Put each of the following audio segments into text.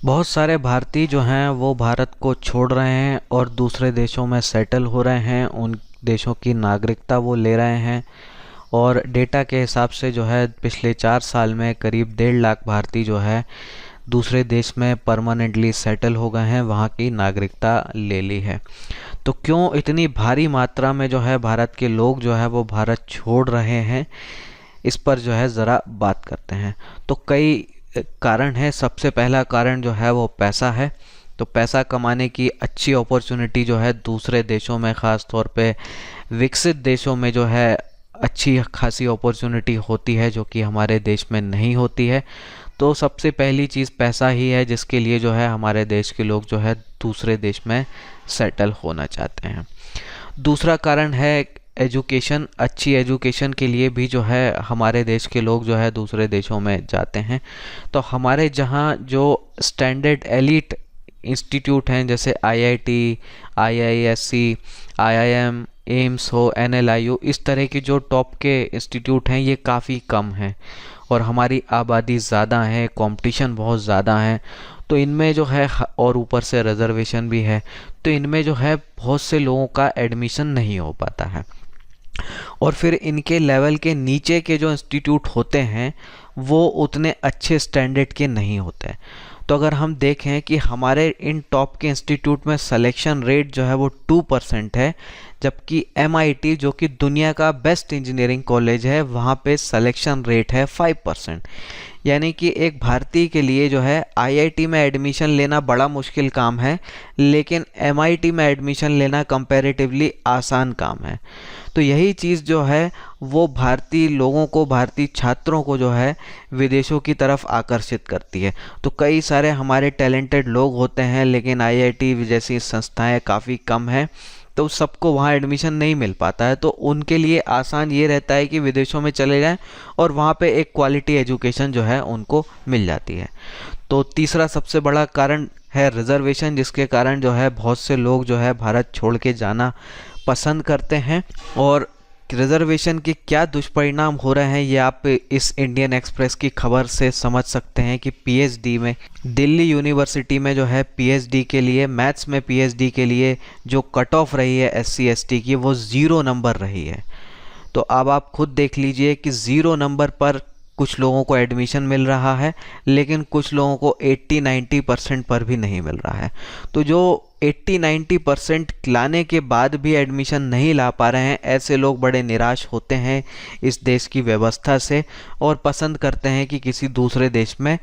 बहुत सारे भारतीय जो हैं वो भारत को छोड़ रहे हैं और दूसरे देशों में सेटल हो रहे हैं। उन देशों की नागरिकता वो ले रहे हैं और डेटा के हिसाब से जो है पिछले 4 साल में करीब 1.5 लाख भारतीय जो है दूसरे देश में परमानेंटली सेटल हो गए हैं, वहाँ की नागरिकता ले ली है। तो क्यों इतनी भारी मात्रा में जो है भारत के लोग जो है वो भारत छोड़ रहे हैं, इस पर जो है ज़रा बात करते हैं। तो कई कारण है। सबसे पहला कारण जो है वो पैसा है। तो पैसा कमाने की अच्छी अपॉर्चुनिटी जो है दूसरे देशों में, ख़ास तौर पे विकसित देशों में जो है अच्छी खासी अपॉर्चुनिटी होती है, जो कि हमारे देश में नहीं होती है। तो सबसे पहली चीज़ पैसा ही है, जिसके लिए जो है हमारे देश के लोग जो है दूसरे देश में सेटल होना चाहते हैं। दूसरा कारण है एजुकेशन। अच्छी एजुकेशन के लिए भी जो है हमारे देश के लोग जो है दूसरे देशों में जाते हैं। तो हमारे जहाँ जो स्टैंडर्ड एलिट इंस्टीट्यूट हैं, जैसे आईआईटी, आईआईएससी, आईआईएम, एम्स हो, एनएलआईयू, इस तरह के जो टॉप के इंस्टीट्यूट हैं ये काफ़ी कम हैं और हमारी आबादी ज़्यादा है, कंपटीशन बहुत ज़्यादा है। तो इनमें जो है, और ऊपर से रिजर्वेशन भी है, तो इनमें जो है बहुत से लोगों का एडमिशन नहीं हो पाता है। और फिर इनके लेवल के नीचे के जो इंस्टीट्यूट होते हैं वो उतने अच्छे स्टैंडर्ड के नहीं होते। तो अगर हम देखें कि हमारे इन टॉप के इंस्टीट्यूट में सिलेक्शन रेट जो है वो 2% है, जबकि MIT जो कि दुनिया का बेस्ट इंजीनियरिंग कॉलेज है, वहाँ पे सिलेक्शन रेट है 5%। यानी कि एक भारतीय के लिए जो है IIT में एडमिशन लेना बड़ा मुश्किल काम है, लेकिन MIT में एडमिशन लेना कंपैरेटिवली आसान काम है। तो यही चीज़ जो है वो भारतीय लोगों को, भारतीय छात्रों को जो है विदेशों की तरफ आकर्षित करती है। तो कई सारे हमारे टैलेंटेड लोग होते हैं, लेकिन IIT जैसी संस्थाएं काफ़ी कम हैं, तो सबको वहाँ एडमिशन नहीं मिल पाता है। तो उनके लिए आसान ये रहता है कि विदेशों में चले जाएं और वहाँ पे एक क्वालिटी एजुकेशन जो है उनको मिल जाती है। तो तीसरा सबसे बड़ा कारण है रिजर्वेशन, जिसके कारण जो है बहुत से लोग जो है भारत छोड़ के जाना पसंद करते हैं। और रिजर्वेशन के क्या दुष्परिणाम हो रहे हैं ये आप इस इंडियन एक्सप्रेस की खबर से समझ सकते हैं कि PhD में दिल्ली यूनिवर्सिटी में जो है PhD के लिए, मैथ्स में PhD के लिए जो कट ऑफ रही है SC ST की, वो 0 नंबर रही है। तो अब आप खुद देख लीजिए कि 0 नंबर पर कुछ लोगों को एडमिशन मिल रहा है, लेकिन कुछ लोगों को 80-90% पर भी नहीं मिल रहा है। तो जो 80-90% लाने के बाद भी एडमिशन नहीं ला पा रहे हैं, ऐसे लोग बड़े निराश होते हैं इस देश की व्यवस्था से और पसंद करते हैं कि किसी दूसरे देश में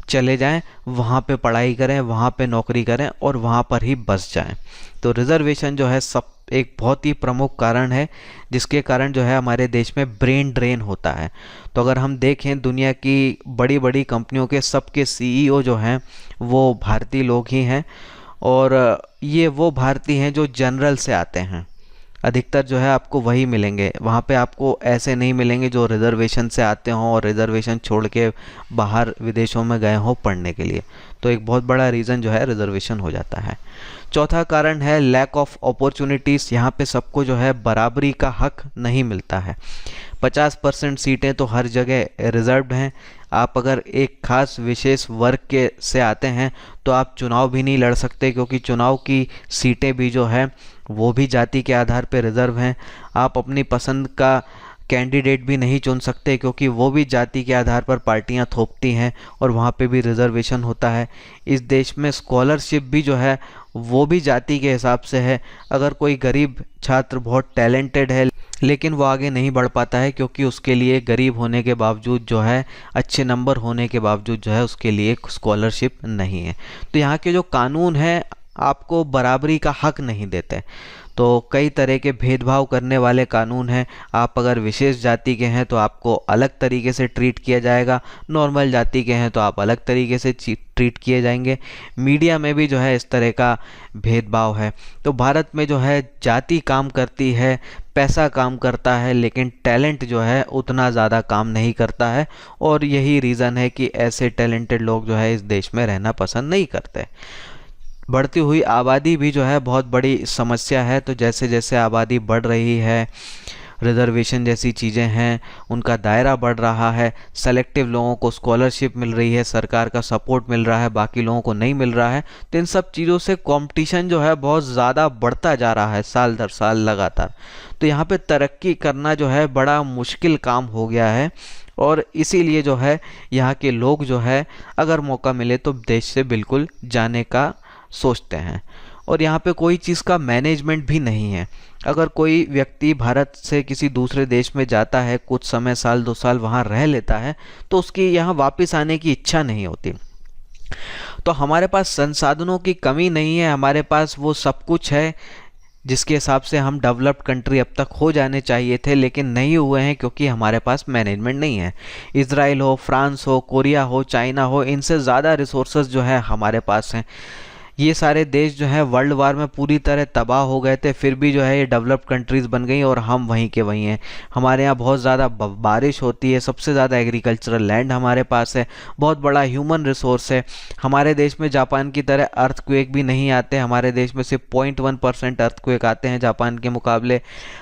चले जाएं, वहाँ पे पढ़ाई करें, वहाँ पे नौकरी करें और वहाँ पर ही बस जाएं। तो रिजर्वेशन जो है सब एक बहुत ही प्रमुख कारण है, जिसके कारण जो है हमारे देश में ब्रेन ड्रेन होता है। तो अगर हम देखें दुनिया की बड़ी बड़ी कंपनियों के सबके CEO जो हैं वो भारतीय लोग ही हैं, और ये वो भारतीय हैं जो जनरल से आते हैं। अधिकतर जो है आपको वही मिलेंगे, वहाँ पे आपको ऐसे नहीं मिलेंगे जो रिजर्वेशन से आते हों और रिजर्वेशन छोड़ के बाहर विदेशों में गए हों पढ़ने के लिए। तो एक बहुत बड़ा रीज़न जो है रिजर्वेशन हो जाता है। चौथा कारण है लैक ऑफ अपॉर्चुनिटीज़। यहाँ पे सबको जो है बराबरी का हक नहीं मिलता है। 50% सीटें तो हर जगह रिजर्व्ड हैं। आप अगर एक खास विशेष वर्ग के से आते हैं तो आप चुनाव भी नहीं लड़ सकते, क्योंकि चुनाव की सीटें भी जो है वो भी जाति के आधार पर रिजर्व हैं। आप अपनी पसंद का कैंडिडेट भी नहीं चुन सकते, क्योंकि वो भी जाति के आधार पर पार्टियां थोपती हैं और वहाँ पे भी रिजर्वेशन होता है। इस देश में स्कॉलरशिप भी जो है वो भी जाति के हिसाब से है। अगर कोई गरीब छात्र बहुत टैलेंटेड है लेकिन वो आगे नहीं बढ़ पाता है, क्योंकि उसके लिए गरीब होने के बावजूद जो है, अच्छे नंबर होने के बावजूद जो है उसके लिए स्कॉलरशिप नहीं है। तो यहाँ के जो कानून हैं आपको बराबरी का हक नहीं देते। तो कई तरह के भेदभाव करने वाले कानून हैं। आप अगर विशेष जाति के हैं तो आपको अलग तरीके से ट्रीट किया जाएगा, नॉर्मल जाति के हैं तो आप अलग तरीके से ट्रीट किए जाएंगे। मीडिया में भी जो है इस तरह का भेदभाव है। तो भारत में जो है जाति काम करती है, पैसा काम करता है, लेकिन टैलेंट जो है उतना ज़्यादा काम नहीं करता है। और यही रीज़न है कि ऐसे टैलेंटेड लोग जो है इस देश में रहना पसंद नहीं करते। बढ़ती हुई आबादी भी जो है बहुत बड़ी समस्या है। तो जैसे जैसे आबादी बढ़ रही है, रिजर्वेशन जैसी चीज़ें हैं उनका दायरा बढ़ रहा है, सेलेक्टिव लोगों को स्कॉलरशिप मिल रही है, सरकार का सपोर्ट मिल रहा है, बाकी लोगों को नहीं मिल रहा है। तो इन सब चीज़ों से कंपटीशन जो है बहुत ज़्यादा बढ़ता जा रहा है साल दर साल लगातार। तो यहाँ पे तरक्की करना जो है बड़ा मुश्किल काम हो गया है, और इसीलिए जो है यहाँ के लोग जो है अगर मौका मिले तो देश से बिल्कुल जाने का सोचते हैं। और यहाँ पे कोई चीज़ का मैनेजमेंट भी नहीं है। अगर कोई व्यक्ति भारत से किसी दूसरे देश में जाता है, कुछ समय साल 2 साल वहाँ रह लेता है, तो उसकी यहाँ वापस आने की इच्छा नहीं होती। तो हमारे पास संसाधनों की कमी नहीं है, हमारे पास वो सब कुछ है जिसके हिसाब से हम डेवलप्ड कंट्री अब तक हो जाने चाहिए थे, लेकिन नहीं हुए हैं क्योंकि हमारे पास मैनेजमेंट नहीं है। इजराइल हो, फ्रांस हो, कोरिया हो, चाइना हो, इनसे ज़्यादा रिसोर्सेज जो है हमारे पास हैं। ये सारे देश जो है वर्ल्ड वार में पूरी तरह तबाह हो गए थे, फिर भी जो है ये डेवलप्ड कंट्रीज़ बन गई और हम वहीं के वहीं हैं। हमारे यहाँ बहुत ज़्यादा बारिश होती है, सबसे ज़्यादा एग्रीकल्चरल लैंड हमारे पास है, बहुत बड़ा ह्यूमन रिसोर्स है। हमारे देश में जापान की तरह अर्थक्वेक भी नहीं आते, हमारे देश में सिर्फ 0.1% अर्थक्वेक आते हैं जापान के मुकाबले।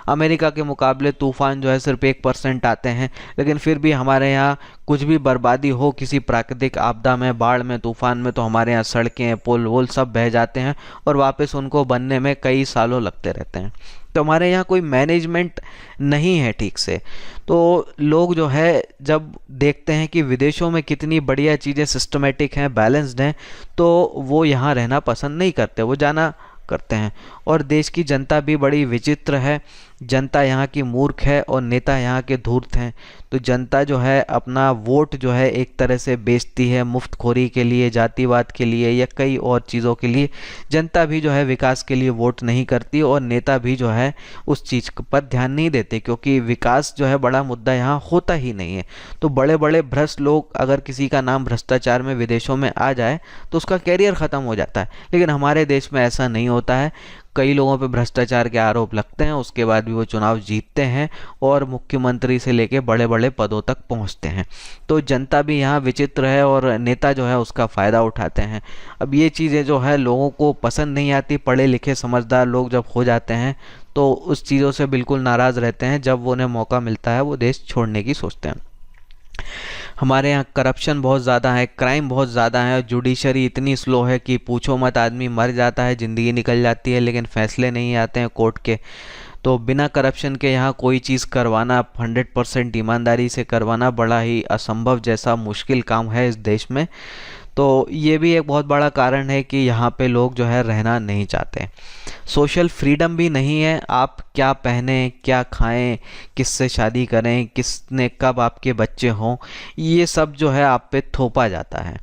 अमेरिका के मुकाबले तूफ़ान जो है सिर्फ 1% आते हैं, लेकिन फिर भी हमारे यहाँ कुछ भी बर्बादी हो किसी प्राकृतिक आपदा में, बाढ़ में, तूफान में, तो हमारे यहाँ सड़कें, पुल वुल सब बह जाते हैं और वापस उनको बनने में कई सालों लगते रहते हैं। तो हमारे यहाँ कोई मैनेजमेंट नहीं है ठीक से। तो लोग जो है जब देखते हैं कि विदेशों में कितनी बढ़िया चीज़ें सिस्टमेटिक हैं, बैलेंस्ड हैं, तो वो यहाँ रहना पसंद नहीं करते, वो जाना करते हैं। और देश की जनता भी बड़ी विचित्र है, जनता यहाँ की मूर्ख है और नेता यहाँ के धूर्त हैं। तो जनता जो है अपना वोट जो है एक तरह से बेचती है मुफ्तखोरी के लिए, जातिवाद के लिए या कई और चीज़ों के लिए। जनता भी जो है विकास के लिए वोट नहीं करती और नेता भी जो है उस चीज़ पर ध्यान नहीं देते, क्योंकि विकास जो है बड़ा मुद्दा यहाँ होता ही नहीं है। तो बड़े बड़े भ्रष्ट लोग, अगर किसी का नाम भ्रष्टाचार में विदेशों में आ जाए तो उसका कैरियर ख़त्म हो जाता है, लेकिन हमारे देश में ऐसा नहीं होता है। कई लोगों पे भ्रष्टाचार के आरोप लगते हैं, उसके बाद भी वो चुनाव जीतते हैं और मुख्यमंत्री से लेके बड़े बड़े पदों तक पहुंचते हैं। तो जनता भी यहाँ विचित्र है और नेता जो है उसका फ़ायदा उठाते हैं। अब ये चीज़ें जो है लोगों को पसंद नहीं आती। पढ़े लिखे समझदार लोग जब हो जाते हैं तो उस चीज़ों से बिल्कुल नाराज़ रहते हैं, जब उन्हें मौका मिलता है वो देश छोड़ने की सोचते हैं। हमारे यहाँ करप्शन बहुत ज़्यादा है, क्राइम बहुत ज़्यादा है, जुडिशरी इतनी स्लो है कि पूछो मत, आदमी मर जाता है, ज़िंदगी निकल जाती है, लेकिन फैसले नहीं आते हैं कोर्ट के। तो बिना करप्शन के यहाँ कोई चीज़ करवाना, 100% ईमानदारी से करवाना बड़ा ही असंभव जैसा मुश्किल काम है इस देश में। तो ये भी एक बहुत बड़ा कारण है कि यहाँ पे लोग जो है रहना नहीं चाहते। सोशल फ्रीडम भी नहीं है, आप क्या पहने, क्या खाएं, किससे शादी करें, किसने कब आपके बच्चे हों, ये सब जो है आप पे थोपा जाता है।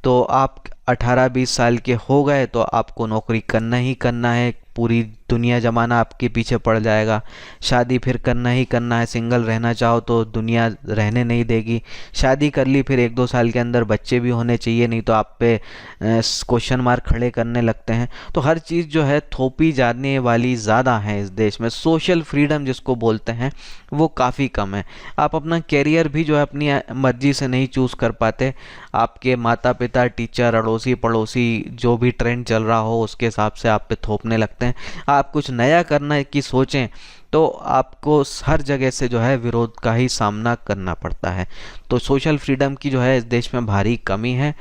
तो आप 18-20 साल के हो गए तो आपको नौकरी करना ही करना है, पूरी दुनिया ज़माना आपके पीछे पड़ जाएगा। शादी फिर करना ही करना है, सिंगल रहना चाहो तो दुनिया रहने नहीं देगी। शादी कर ली फिर 1-2 साल के अंदर बच्चे भी होने चाहिए, नहीं तो आप पे क्वेश्चन मार्क खड़े करने लगते हैं। तो हर चीज़ जो है थोपी जाने वाली ज़्यादा है इस देश में। सोशल फ्रीडम जिसको बोलते हैं वो काफ़ी कम है। आप अपना कैरियर भी जो है अपनी मर्जी से नहीं चूज़ कर पाते। आपके माता पिता, टीचर, अड़ोसी पड़ोसी जो भी ट्रेंड चल रहा हो उसके हिसाब से आप पे थोपने लगते हैं। आप कुछ नया करना की सोचें तो आपको हर जगह से जो है विरोध का ही सामना करना पड़ता है। तो सोशल फ्रीडम की जो है इस देश में भारी कमी है।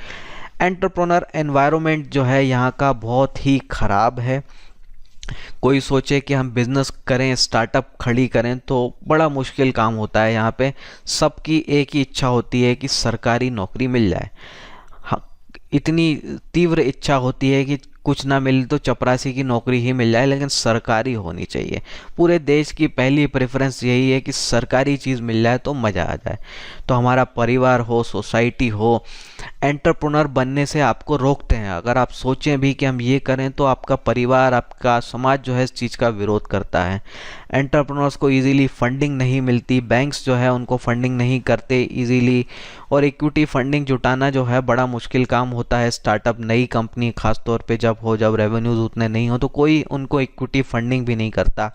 एंटरप्रेन्योर एनवायरनमेंट जो है यहाँ का बहुत ही ख़राब है। कोई सोचे कि हम बिज़नेस करें, स्टार्टअप खड़ी करें तो बड़ा मुश्किल काम होता है। यहाँ पे सबकी एक ही इच्छा होती है कि सरकारी नौकरी मिल जाए। इतनी तीव्र इच्छा होती है कि कुछ ना मिले तो चपरासी की नौकरी ही मिल जाए, लेकिन सरकारी होनी चाहिए। पूरे देश की पहली प्रेफरेंस यही है कि सरकारी चीज़ मिल जाए तो मज़ा आ जाए। तो हमारा परिवार हो, सोसाइटी हो, एंटरप्रेन्योर बनने से आपको रोकते हैं। अगर आप सोचें भी कि हम ये करें तो आपका परिवार, आपका समाज जो है इस चीज़ का विरोध करता है। एंटरप्रेन्योर्स को इजीली फंडिंग नहीं मिलती, बैंक्स जो है उनको फंडिंग नहीं करते इजीली, और इक्विटी फंडिंग जुटाना जो है बड़ा मुश्किल काम होता है। स्टार्टअप नई कंपनी खास तौर पे जब रेवेन्यूज़ उतने नहीं हो तो कोई उनको इक्विटी फंडिंग भी नहीं करता।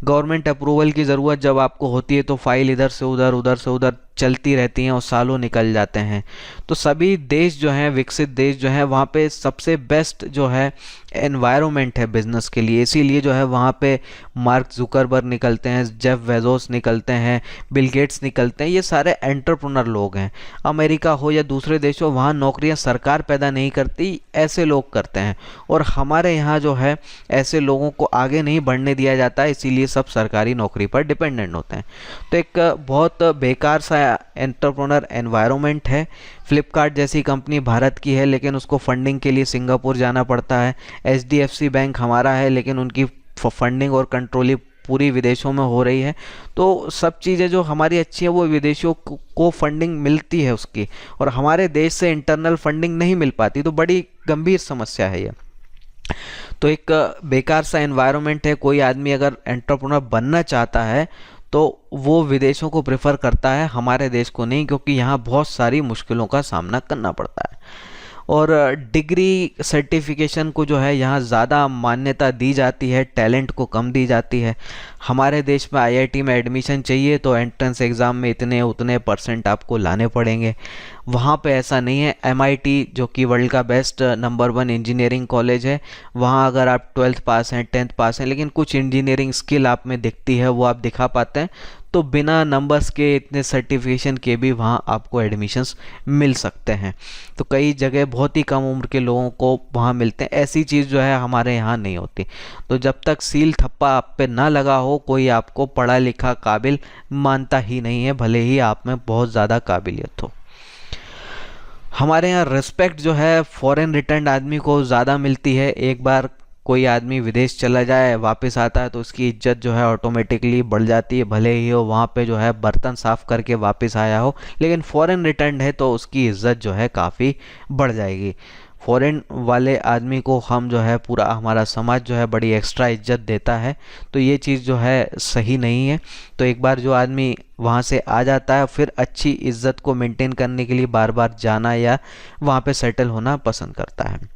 गवर्नमेंट अप्रूवल की ज़रूरत जब आपको होती है तो फाइल इधर से उधर, उधर से उधर चलती रहती हैं और सालों निकल जाते हैं। तो सभी देश जो हैं, विकसित देश जो हैं, वहाँ पे सबसे बेस्ट जो है एनवायरनमेंट है बिजनेस के लिए। इसीलिए जो है वहाँ पे मार्क जुकरबर्ग निकलते हैं, जेफ बेजोस निकलते हैं, बिल गेट्स निकलते हैं। ये सारे एंटरप्रेन्योर लोग हैं। अमेरिका हो या दूसरे देश हो, वहाँ नौकरियाँ सरकार पैदा नहीं करती, ऐसे लोग करते हैं। और हमारे यहाँ जो है ऐसे लोगों को आगे नहीं बढ़ने दिया जाता है, इसीलिए सब सरकारी नौकरी पर डिपेंडेंट होते हैं। तो एक बहुत बेकार सा एंटरप्रेन्योर एनवायरनमेंट है। फ्लिपकार्ट जैसी कंपनी भारत की है, लेकिन उसको फंडिंग के लिए सिंगापुर जाना पड़ता है। एचडीएफसी बैंक हमारा है, लेकिन उनकी फंडिंग और कंट्रोलिंग पूरी विदेशों में हो रही है। तो सब चीज़ें जो हमारी अच्छी है वो विदेशियों को फंडिंग मिलती है उसकी, और हमारे देश से इंटरनल फंडिंग नहीं मिल पाती। तो बड़ी गंभीर समस्या है ये। तो एक बेकार सा एनवायरनमेंट है। कोई आदमी अगर एंटरप्रेन्योर बनना चाहता है तो वो विदेशों को प्रेफर करता है, हमारे देश को नहीं, क्योंकि यहाँ बहुत सारी मुश्किलों का सामना करना पड़ता है। और डिग्री सर्टिफिकेशन को जो है यहाँ ज़्यादा मान्यता दी जाती है, टैलेंट को कम दी जाती है। हमारे देश में आईआईटी में एडमिशन चाहिए तो एंट्रेंस एग्ज़ाम में इतने उतने परसेंट आपको लाने पड़ेंगे। वहाँ पे ऐसा नहीं है। एमआईटी जो कि वर्ल्ड का बेस्ट नंबर 1 इंजीनियरिंग कॉलेज है, वहाँ अगर आप 12th पास हैं, 10th पास हैं, लेकिन कुछ इंजीनियरिंग स्किल आप में दिखती है, वो आप दिखा पाते हैं, तो बिना नंबर्स के, इतने सर्टिफिकेशन के भी वहाँ आपको एडमिशन्स मिल सकते हैं। तो कई जगह बहुत ही कम उम्र के लोगों को वहाँ मिलते हैं। ऐसी चीज़ जो है हमारे यहाँ नहीं होती। तो जब तक सील थप्पा आप पे ना लगा हो, कोई आपको पढ़ा लिखा काबिल मानता ही नहीं है, भले ही आप में बहुत ज़्यादा काबिलियत हो। हमारे यहाँ रिस्पेक्ट जो है फॉरेन रिटर्न आदमी को ज़्यादा मिलती है। एक बार कोई आदमी विदेश चला जाए, वापस आता है, तो उसकी इज्जत जो है ऑटोमेटिकली बढ़ जाती है, भले ही वो वहाँ पे जो है बर्तन साफ़ करके वापस आया हो, लेकिन फॉरेन रिटर्न है तो उसकी इज्जत जो है काफ़ी बढ़ जाएगी। फॉरेन वाले आदमी को हम जो है, पूरा हमारा समाज जो है बड़ी एक्स्ट्रा इज्जत देता है। तो ये चीज़ जो है सही नहीं है। तो एक बार जो आदमी वहाँ से आ जाता है, फिर अच्छी इज्जत को मेंटेन करने के लिए बार बार जाना या वहाँ पे सेटल होना पसंद करता है।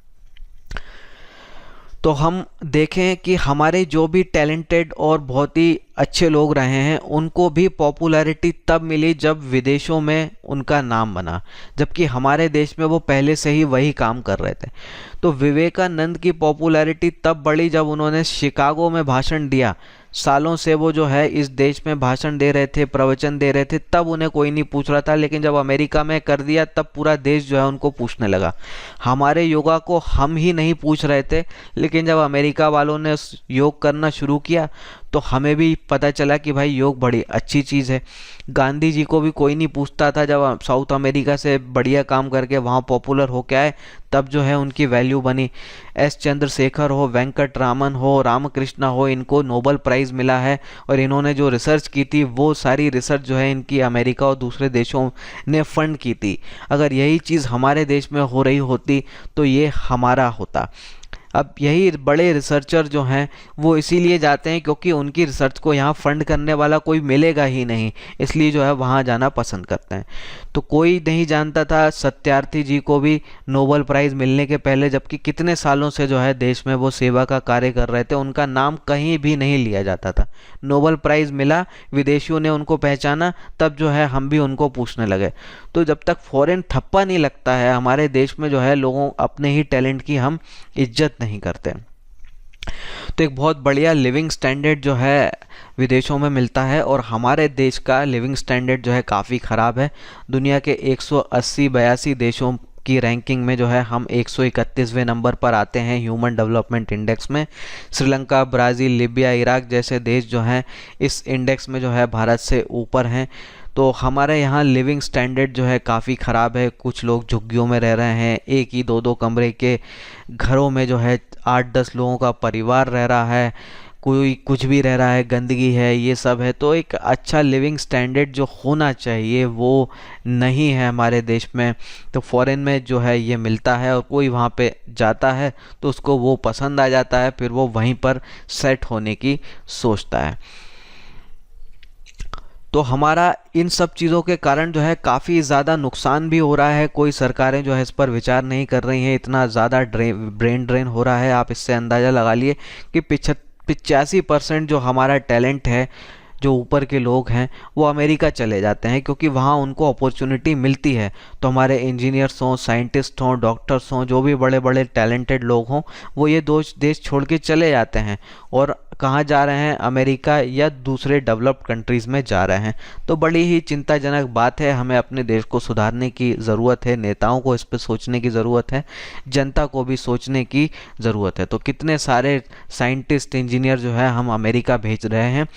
तो हम देखें कि हमारे जो भी टैलेंटेड और बहुत ही अच्छे लोग रहे हैं, उनको भी पॉपुलैरिटी तब मिली जब विदेशों में उनका नाम बना, जबकि हमारे देश में वो पहले से ही वही काम कर रहे थे। तो विवेकानंद की पॉपुलैरिटी तब बढ़ी जब उन्होंने शिकागो में भाषण दिया। सालों से वो जो है इस देश में भाषण दे रहे थे, प्रवचन दे रहे थे, तब उन्हें कोई नहीं पूछ रहा था, लेकिन जब अमेरिका में कर दिया तब पूरा देश जो है उनको पूछने लगा। हमारे योगा को हम ही नहीं पूछ रहे थे, लेकिन जब अमेरिका वालों ने योग करना शुरू किया तो हमें भी पता चला कि भाई योग बड़ी अच्छी चीज़ है। गांधी जी को भी कोई नहीं पूछता था, जब साउथ अमेरिका से बढ़िया काम करके वहाँ पॉपुलर होके आए तब जो है उनकी वैल्यू बनी। एस चंद्रशेखर हो, वेंकट रामन हो, रामकृष्णा हो, इनको नोबेल प्राइज़ मिला है, और इन्होंने जो रिसर्च की थी वो सारी रिसर्च जो है इनकी अमेरिका और दूसरे देशों ने फंड की थी। अगर यही चीज़ हमारे देश में हो रही होती तो ये हमारा होता। अब यही बड़े रिसर्चर जो हैं वो इसीलिए जाते हैं क्योंकि उनकी रिसर्च को यहाँ फंड करने वाला कोई मिलेगा ही नहीं, इसलिए जो है वहाँ जाना पसंद करते हैं। तो कोई नहीं जानता था सत्यार्थी जी को भी नोबेल प्राइज़ मिलने के पहले, जबकि कितने सालों से जो है देश में वो सेवा का कार्य कर रहे थे, उनका नाम कहीं भी नहीं लिया जाता था। नोबेल प्राइज़ मिला, विदेशियों ने उनको पहचाना, तब जो है हम भी उनको पूछने लगे। तो जब तक फॉरेन थप्पा नहीं लगता है, हमारे देश में जो है लोगों अपने ही टैलेंट की हम इज्जत नहीं करते। तो एक बहुत बढ़िया लिविंग स्टैंडर्ड जो है विदेशों में मिलता है, और हमारे देश का लिविंग स्टैंडर्ड जो है काफ़ी ख़राब है। दुनिया के 180-82 देशों की रैंकिंग में जो है हम 131वें नंबर पर आते हैं ह्यूमन डेवलपमेंट इंडेक्स में। श्रीलंका, ब्राज़ील, लीबिया, इराक जैसे देश जो हैं इस इंडेक्स में जो है भारत से ऊपर हैं। तो हमारे यहाँ लिविंग स्टैंडर्ड जो है काफ़ी ख़राब है। कुछ लोग झुग्गियों में रह रहे हैं, एक ही 2-2 कमरे के घरों में जो है 8-10 लोगों का परिवार रह रहा है, कोई कुछ भी रह रहा है, गंदगी है, ये सब है। तो एक अच्छा लिविंग स्टैंडर्ड जो होना चाहिए वो नहीं है हमारे देश में। तो फॉरेन में जो है ये मिलता है, और कोई वहाँ पे जाता है तो उसको वो पसंद आ जाता है, फिर वो वहीं पर सेट होने की सोचता है। तो हमारा इन सब चीज़ों के कारण जो है काफ़ी ज़्यादा नुकसान भी हो रहा है। कोई सरकारें जो है इस पर विचार नहीं कर रही हैं, इतना ज़्यादा ब्रेन ड्रेन हो रहा है। आप इससे अंदाज़ा लगा लिए कि 85% जो हमारा टैलेंट है जो ऊपर के लोग हैं वो अमेरिका चले जाते हैं, क्योंकि वहाँ उनको अपॉर्चुनिटी मिलती है। तो हमारे इंजीनियर्स हों, साइंटिस्ट हों, डॉक्टर्स हों, जो भी बड़े बड़े टैलेंटेड लोग हों, वो ये दो देश छोड़ के चले जाते हैं। और कहाँ जा रहे हैं? अमेरिका या दूसरे डेवलप्ड कंट्रीज़ में जा रहे हैं। तो बड़ी ही चिंताजनक बात है। हमें अपने देश को सुधारने की ज़रूरत है, नेताओं को इस पर सोचने की ज़रूरत है, जनता को भी सोचने की ज़रूरत है। तो कितने सारे साइंटिस्ट, इंजीनियर जो है हम अमेरिका भेज रहे हैं,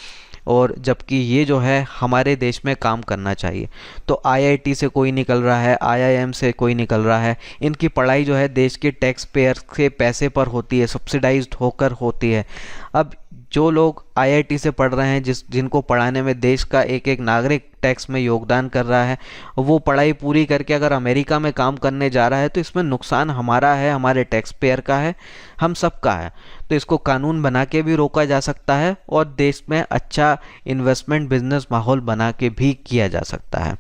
और जबकि ये जो है हमारे देश में काम करना चाहिए। तो आईआईटी से कोई निकल रहा है, आईआईएम से कोई निकल रहा है, इनकी पढ़ाई जो है देश के टैक्स पेयर के पैसे पर होती है, सब्सिडाइज्ड होकर होती है। अब जो लोग आईआईटी से पढ़ रहे हैं, जिनको पढ़ाने में देश का एक एक नागरिक टैक्स में योगदान कर रहा है, वो पढ़ाई पूरी करके अगर अमेरिका में काम करने जा रहा है, तो इसमें नुकसान हमारा है, हमारे टैक्स पेयर का है, हम सब का है। तो इसको कानून बना के भी रोका जा सकता है, और देश में अच्छा इन्वेस्टमेंट बिजनेस माहौल बना के भी किया जा सकता है।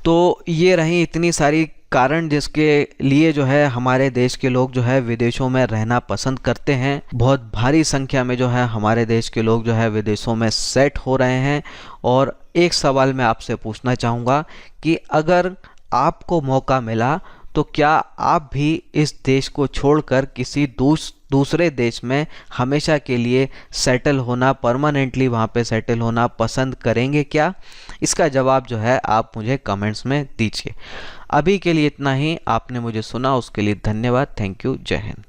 तो ये रही इतनी सारी कारण जिसके लिए जो है हमारे देश के लोग जो है विदेशों में रहना पसंद करते हैं। बहुत भारी संख्या में जो है हमारे देश के लोग जो है विदेशों में सेट हो रहे हैं। और एक सवाल मैं आपसे पूछना चाहूँगा कि अगर आपको मौका मिला तो क्या आप भी इस देश को छोड़कर किसी दूसरे देश में हमेशा के लिए सेटल होना, परमानेंटली वहाँ पे सेटल होना पसंद करेंगे क्या? इसका जवाब जो है आप मुझे कमेंट्स में दीजिए। अभी के लिए इतना ही। आपने मुझे सुना उसके लिए धन्यवाद। Thank you. जय हिंद।